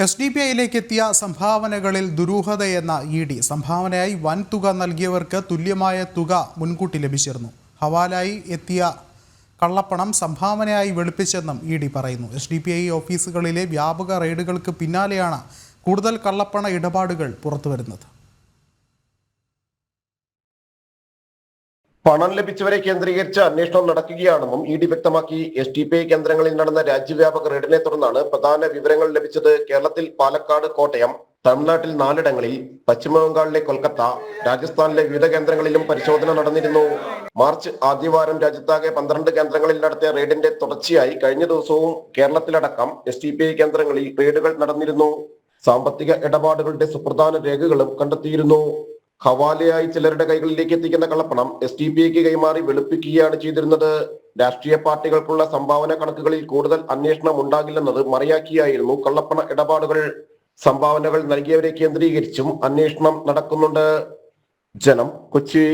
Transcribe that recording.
SDPIയിലേക്ക് എത്തിയ സംഭാവനകളിൽ ദുരൂഹതയെന്ന ED സംഭാവനയായി വൻ തുക നൽകിയവർക്ക് തുല്യമായ തുക മുൻകൂട്ടി ലഭിച്ചിരുന്നു. ഹവാലായി എത്തിയ കള്ളപ്പണം സംഭാവനയായി വെളുപ്പിച്ചെന്നും ED പറയുന്നു. SDPI ഓഫീസുകളിലെ വ്യാപക റെയ്ഡുകൾക്ക് പിന്നാലെയാണ് കൂടുതൽ കള്ളപ്പണ ഇടപാടുകൾ പുറത്തുവരുന്നത്. പണം ലഭിച്ചവരെ കേന്ദ്രീകരിച്ച് അന്വേഷണം നടക്കുകയാണെന്നും ED വ്യക്തമാക്കി. SDPI കേന്ദ്രങ്ങളിൽ നടന്ന രാജ്യവ്യാപക റെയ്ഡിനെ തുടർന്നാണ് പ്രധാന വിവരങ്ങൾ ലഭിച്ചത്. കേരളത്തിൽ പാലക്കാട്, കോട്ടയം, തമിഴ്നാട്ടിൽ 4 ഇടങ്ങളിൽ, പശ്ചിമബംഗാളിലെ കൊൽക്കത്ത, രാജസ്ഥാനിലെ വിവിധ കേന്ദ്രങ്ങളിലും പരിശോധന നടന്നിരുന്നു. മാർച്ച് ആദ്യവാരം രാജ്യത്താകെ 12 കേന്ദ്രങ്ങളിൽ നടത്തിയ റെയ്ഡിന്റെ തുടർച്ചയായി കഴിഞ്ഞ ദിവസവും കേരളത്തിലടക്കം SDPI കേന്ദ്രങ്ങളിൽ റെയ്ഡുകൾ നടന്നിരുന്നു. സാമ്പത്തിക ഇടപാടുകളുടെ സുപ്രധാന രേഖകളും കണ്ടെത്തിയിരുന്നു. ഹവാലയായി ചിലരുടെ കൈകളിലേക്ക് എത്തിക്കുന്ന കള്ളപ്പണം SDPIക്ക് കൈമാറി വെളുപ്പിക്കുകയാണ് ചെയ്തിരുന്നത്. രാഷ്ട്രീയ പാർട്ടികൾക്കുള്ള സംഭാവന കണക്കുകളിൽ കൂടുതൽ അന്വേഷണം ഉണ്ടാകില്ലെന്നത് മറയാക്കിയായിരുന്നു കള്ളപ്പണ ഇടപാടുകൾ. സംഭാവനകൾ നൽകിയവരെ കേന്ദ്രീകരിച്ചും അന്വേഷണം നടക്കുന്നുണ്ട്. ജനം, കൊച്ചി.